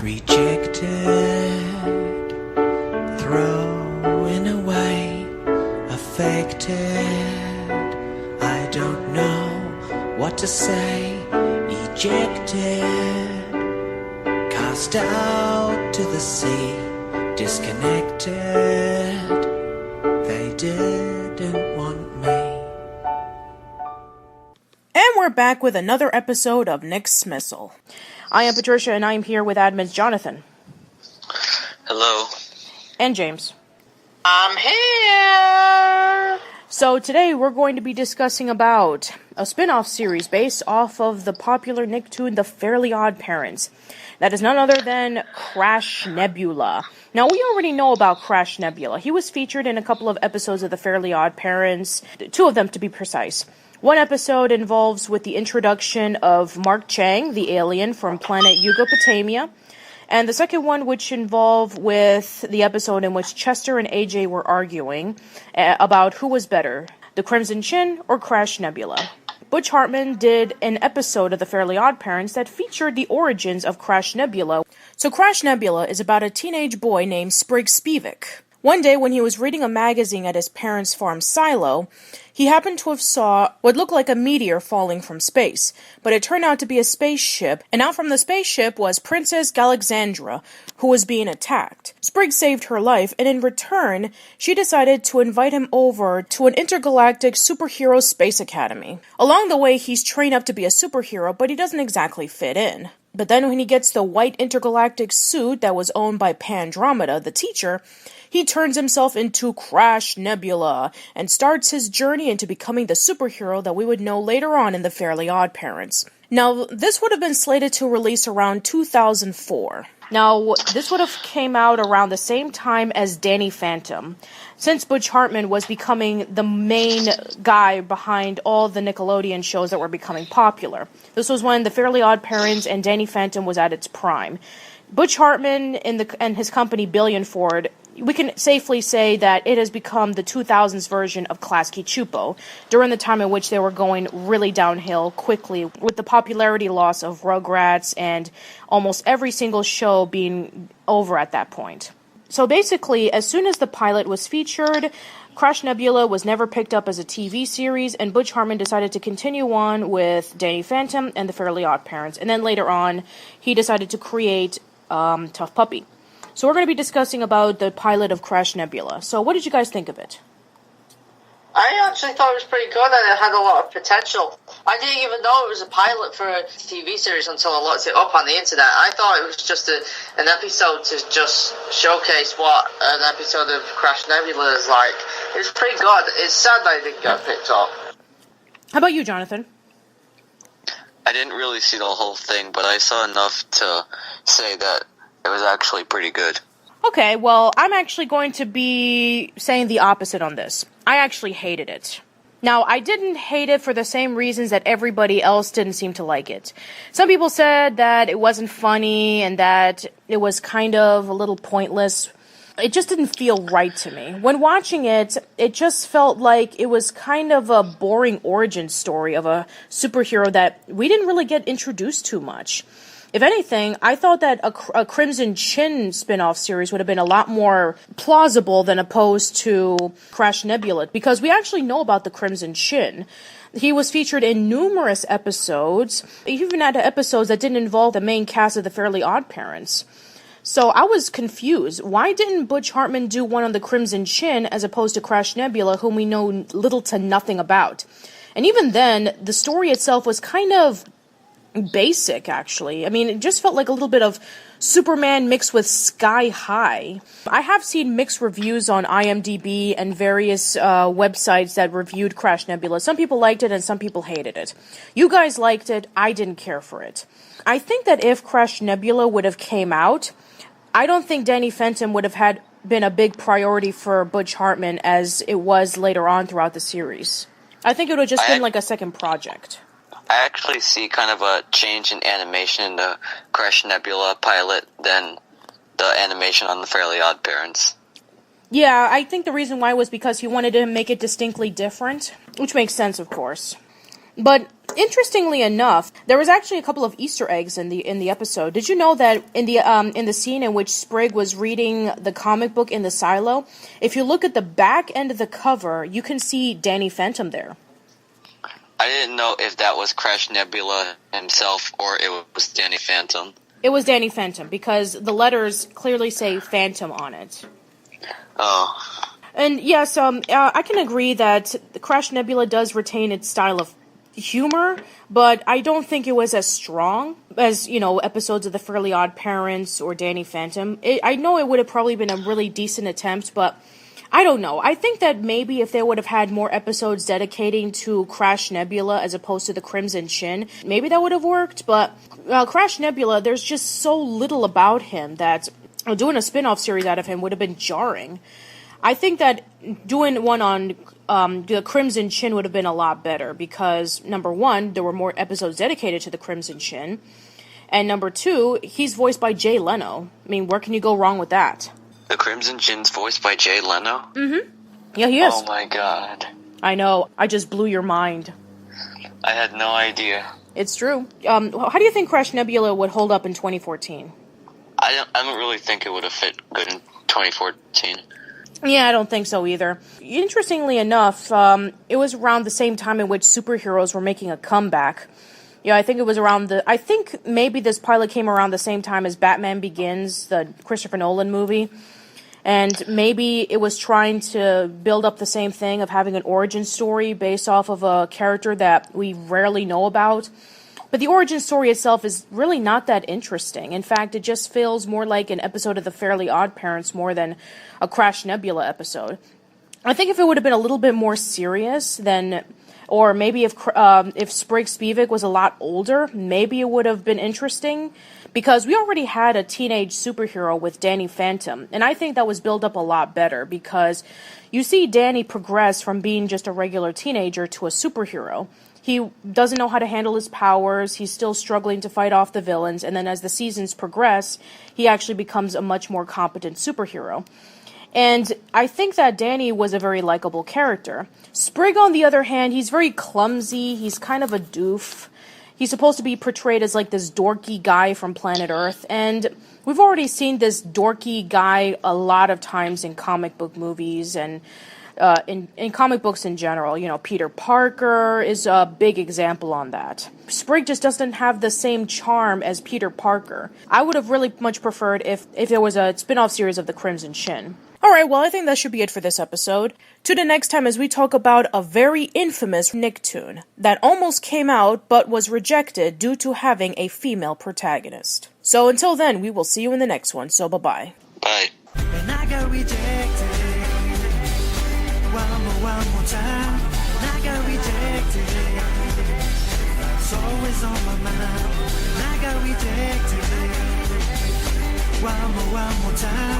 Rejected, throwing away, affected. I don't know what to say. Ejected, cast out to the sea, disconnected. They didn't want me. And we're back with another episode of Nicksmissal. I am Patricia, and I am here with admins Jonathan. Hello. And James. I'm here! So today we're going to be discussing about a spin-off series based off of the popular Nicktoon, The Fairly Oddparents. That is none other than Crash Nebula. Now, we already know about Crash Nebula. He was featured in a couple of episodes of The Fairly Oddparents, 2 of them to be precise. One episode involves with the introduction of Mark Chang, the alien from planet Yugopotamia, and the second one which involved with the episode in which Chester and AJ were arguing about who was better, the Crimson Chin or Crash Nebula. Butch Hartman did an episode of The Fairly Oddparents that featured the origins of Crash Nebula. So Crash Nebula is about a teenage boy named Sprig Spivak. One day when he was reading a magazine at his parents' farm silo, he happened to have saw what looked like a meteor falling from space, but it turned out to be a spaceship, and out from the spaceship was Princess Galexandra, who was being attacked. Sprig saved her life, and in return, she decided to invite him over to an intergalactic superhero space academy. Along the way, he's trained up to be a superhero, but he doesn't exactly fit in. But then when he gets the white intergalactic suit that was owned by Pandromeda, the teacher, he turns himself into Crash Nebula and starts his journey into becoming the superhero that we would know later on in The Fairly Oddparents. Now, this would have been slated to release around 2004. Now, this would have came out around the same time as Danny Phantom, since Butch Hartman was becoming the main guy behind all the Nickelodeon shows that were becoming popular. This was when The Fairly Oddparents and Danny Phantom was at its prime. Butch Hartman and his company Billion Ford, we can safely say that it has become the 2000s version of Klasky Csupo, during the time in which they were going really downhill quickly, with the popularity loss of Rugrats and almost every single show being over at that point. So basically, as soon as the pilot was featured, Crash Nebula was never picked up as a TV series, and Butch Hartman decided to continue on with Danny Phantom and The Fairly Oddparents, and then later on, he decided to create Tough Puppy. So we're going to be discussing about the pilot of Crash Nebula. So what did you guys think of it? I actually thought it was pretty good and it had a lot of potential. I didn't even know it was a pilot for a TV series until I looked it up on the internet. I thought it was just an episode to just showcase what an episode of Crash Nebula is like. It was pretty good. It's sad that it didn't get picked up. How about you, Jonathan? I didn't really see the whole thing, but I saw enough to say that it was actually pretty good. Okay, well, I'm actually going to be saying the opposite on this. I actually hated it. Now, I didn't hate it for the same reasons that everybody else didn't seem to like it. Some people said that it wasn't funny and that it was kind of a little pointless. It just didn't feel right to me. When watching it, it just felt like it was kind of a boring origin story of a superhero that we didn't really get introduced to much. If anything, I thought that a Crimson Chin spin-off series would have been a lot more plausible than opposed to Crash Nebula, because we actually know about the Crimson Chin. He was featured in numerous episodes, even at episodes that didn't involve the main cast of The Fairly Oddparents. So I was confused. Why didn't Butch Hartman do one on the Crimson Chin as opposed to Crash Nebula, whom we know little to nothing about? And even then, the story itself was kind of basic, actually. I mean, it just felt like a little bit of Superman mixed with Sky High. I have seen mixed reviews on IMDb and various websites that reviewed Crash Nebula. Some people liked it and some people hated it. You guys liked it. I didn't care for it. I think that if Crash Nebula would have came out, I don't think Danny Phantom would have been a big priority for Butch Hartman as it was later on throughout the series. I think it would have just been like a second project. I actually see kind of a change in animation in the Crash Nebula pilot than the animation on The Fairly Oddparents. Yeah, I think the reason why was because he wanted to make it distinctly different, which makes sense, of course. But Interestingly enough, there was actually a couple of Easter eggs in the episode. Did you know that in the scene in which Sprig was reading the comic book in the silo, if you look at the back end of the cover, you can see Danny Phantom there. I didn't know if that was Crash Nebula himself or it was Danny Phantom. It was Danny Phantom because the letters clearly say Phantom on it. Oh. And yes, I can agree that Crash Nebula does retain its style of humor, but I don't think it was as strong as, episodes of the Fairly Oddparents or Danny Phantom. I know it would have probably been a really decent attempt, but I don't know. I think that maybe if they would have had more episodes dedicating to Crash Nebula as opposed to the Crimson Chin, maybe that would have worked, but Crash Nebula, there's just so little about him that doing a spin-off series out of him would have been jarring. I think that doing one on the Crimson Chin would have been a lot better because, number one, there were more episodes dedicated to the Crimson Chin, and number two, he's voiced by Jay Leno. I mean, where can you go wrong with that? The Crimson Chin's voiced by Jay Leno? Mm-hmm. Yeah, he is. Oh my god. I know. I just blew your mind. I had no idea. It's true. How do you think Crash Nebula would hold up in 2014? I don't really think it would have fit good in 2014. Yeah, I don't think so either. Interestingly enough, it was around the same time in which superheroes were making a comeback. Yeah, I think it was I think maybe this pilot came around the same time as Batman Begins, the Christopher Nolan movie. And maybe it was trying to build up the same thing of having an origin story based off of a character that we rarely know about. But the origin story itself is really not that interesting. In fact, it just feels more like an episode of the Fairly Oddparents more than a Crash Nebula episode. I think if it would have been a little bit more serious, then, or maybe if Sprig Spivak was a lot older, maybe it would have been interesting. Because we already had a teenage superhero with Danny Phantom, and I think that was built up a lot better because you see Danny progress from being just a regular teenager to a superhero. He doesn't know how to handle his powers, he's still struggling to fight off the villains, and then as the seasons progress, he actually becomes a much more competent superhero. And I think that Danny was a very likable character. Sprig, on the other hand, he's very clumsy, he's kind of a doof. He's supposed to be portrayed as like this dorky guy from planet Earth, and we've already seen this dorky guy a lot of times in comic book movies and in comic books in general. You know, Peter Parker is a big example on that. Sprig just doesn't have the same charm as Peter Parker. I would have really much preferred if there was a spin-off series of the Crimson Chin. Alright, well, I think that should be it for this episode. Tune in next time as we talk about a very infamous Nicktoon that almost came out but was rejected due to having a female protagonist. So until then, we will see you in the next one, so bye-bye. Bye. And I got rejected one more time. And I got rejected. It's always on my mind. And I got rejected one more time.